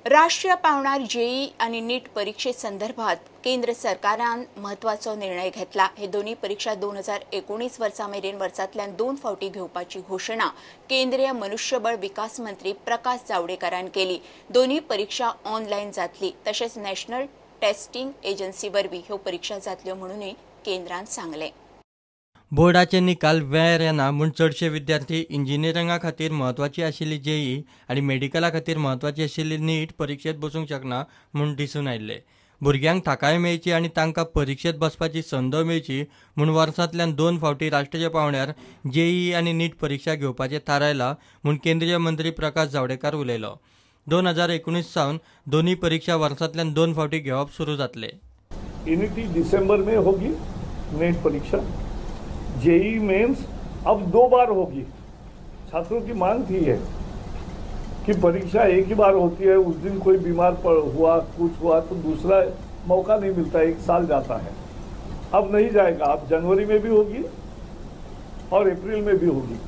राष्ट्रीय पावणार जेईई आणि नीट परीक्षेसंदर्भात केंद्र सरकारान महत्वाचो निर्णय घेतला। हे दोन्ही परीक्षा 2019 वर्सा मेरेन वर्सांतल्यान 2 फावटी घेवपाची घोषणा केंद्रीय मनुष्यबळ विकास मंत्री प्रकाश जावडेकरान केली। दोन्ही परीक्षा ऑनलायन जातली, तशेंच नॅशनल टेस्टिंग एजन्सी वरवीं ह्यो परीक्षा जातल्यो म्हणूनय केंद्रान सांगले। बोर्डाचे निकाल वेळार येना म्हूण चडशे विद्यार्थी इंजिनियरिंगा खातीर म्हत्वाची आशिल्ली जेईई आनी मेडिकला खातीर म्हत्वाची आशिल्ली नीट परीक्षेत बसूंक शकना म्हूण दिसून आयिल्ले। भुरग्यांक थाकाय मेळची आनी तांकां परीक्षेत बसपाची संद मेळची म्हूण वर्सांतल्यान 2 फावटी राष्ट्रीय पावंड्यार जेईई आनी नीट परीक्षा घेवपाचें थारायलां म्हूण केंद्रीय मंत्री प्रकाश जावडेकर उलयलो। 2019 सावन दोन्ही परीक्षा वर्सांतल्यान 2 फावटी घेवप सुरू जातले। यूनिटी दिसंबर में होगी नीट परीक्षा। जेईई मेंस अब 2 बार होगी। छात्रों की मांग थी है कि परीक्षा एक ही बार होती है, उस दिन कोई बीमार हुआ कुछ हुआ तो दूसरा मौका नहीं मिलता, 1 साल जाता है। अब नहीं जाएगा, अब जनवरी में भी होगी और अप्रैल में भी होगी।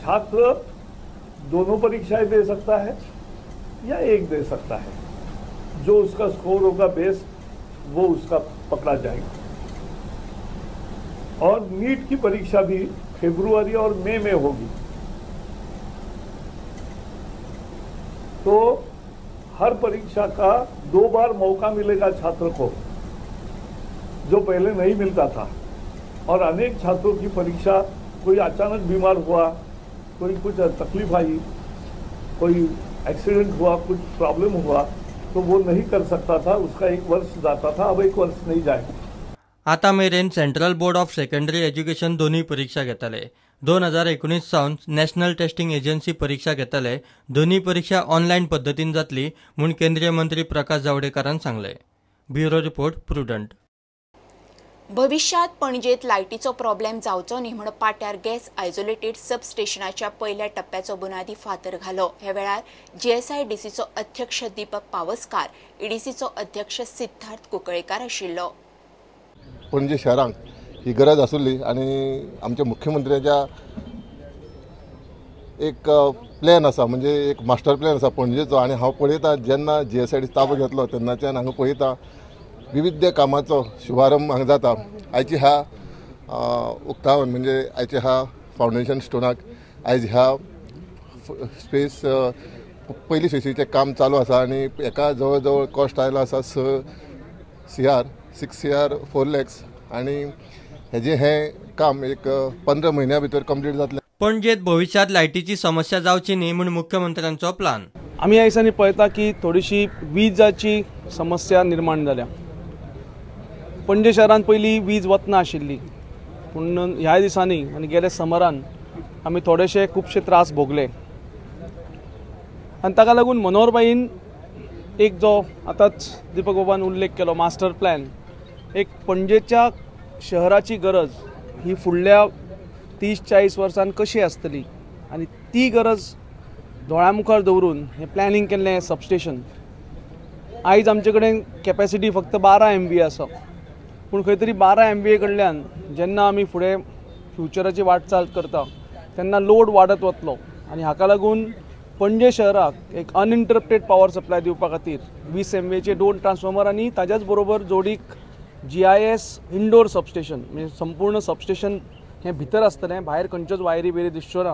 छात्र दोनों परीक्षाएं दे सकता है या एक दे सकता है। जो उसका स्कोर होगा बेस्ट वो उसका पकड़ा जाएगा। और नीट की परीक्षा भी फरवरी और मई में होगी। तो हर परीक्षा का 2 बार मौका मिलेगा छात्र को, जो पहले नहीं मिलता था। और अनेक छात्रों की परीक्षा कोई अचानक बीमार हुआ, कोई कुछ तकलीफ आई, कोई एक्सीडेंट हुआ, कुछ प्रॉब्लम हुआ तो वो नहीं कर सकता था, उसका 1 वर्ष जाता था, अब 1 वर्ष नहीं जाएगा। आता मेरेन central board of secondary education दोन्ही परीक्षा घेतले। 2019 सावन नॅशनल टेस्टिंग एजन्सी परीक्षा घेतले। दोन्ही परीक्षा ऑनलायन पद्धतीन जातली म्हूण केंद्रीय मंत्री प्रकाश जावडेकरान सांगले। Bureau report prudent. भविष्यात पणजेत लायटीचो प्रॉब्लेम जावचो न्ही म्हूण पाट्यार गॅस आयसोलेटेड सबस्टेशनाच्या पयल्या टप्प्याचो बुनादी फातर घालो। ह्या वेळार जीएसआयडीसीचो अध्यक्ष दीपक पावसकार, ईडीसीचो अध्यक्ष सिद्धार्थ कुंकळेकार आशिल्लो। पणजे शहरांक ही गरज आसुल्ली आनी आमच्या मुख्यमंत्र्याच्या एक प्लॅन आसा, म्हणजे एक मास्टर प्लॅन आसा पणजेचो। आनी हांव पळयता जेन्ना जीएसआयडी ताबो घेतलो तेन्नाच्यान हांगा पळयता विविध कामाचो शुभारंभ हांगा जाता। आयची ह्या उक्तावण म्हणजे आयच्या ह्या फावंडेशन स्टोनाक आयज ह्या स्पेस पयली फेसीचें काम चालू आसा आनी एका जवळ जवळ कॉस्ट आयला आसा 6 CR 4 lakhs आनी हे काम एक 15 म्हयन्या भितर कंप्लीट जातलें। पणजेत भविष्यात लायटीची समस्या जावची न्ही म्हूण मुख्यमंत्र्यांचो प्लान। आमी ह्या दिसांनी पळयता की थोडीशी विजाची समस्या निर्माण जाल्या। पणजे शहरांत पयलीं वीज वतना आशिल्ली, पूण ह्या दिसांनी आनी गेल्या समरान आमी थोडेशे खुबशे त्रास भोगले। आनी ताका लागून मनोहरबाईन एक जो आतांच दीपक बाबान उल्लेख केलो मास्टर प्लॅन, एक पणजेच्या शहराची गरज ही फुडल्या 30-40 वर्सांत कशी आसतली आनी ती गरज दोळ्या मुखार दवरून हे प्लॅनिंग केल्लें सबस्टेशन। आयज आमचे कडेन कॅपॅसिटी फक्त 12 MVA आसा, पूण खंय तरी 12 MVA कडल्यान जेन्ना आमी फुडें फ्युचराची वाटचाल करता तेन्ना लोड वाडत वतलो। आनी हाका लागून पणजे शहराक एक अनइंटरप्टेड पावर सप्लाय दिवपा खातीर 20 MVAचे 2 ट्रान्सफॉर्मर आनी ताच्याच बरोबर जोडीक GIS इंडोर सबस्टेशन, म्हणजे संपूर्ण सबस्टेशन हे भितर आसतलें, भायर खंयच्योच वायरी बिरी दिसच्यो ना।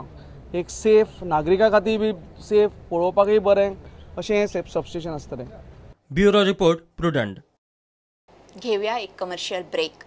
एक सेफ, नागरिकां खातीर बी सेफ, पळोवपाकय बरें अशें हें सबस्टेशन आसतलें। Bureau report prudent. घेवया एक कमर्शियल ब्रेक।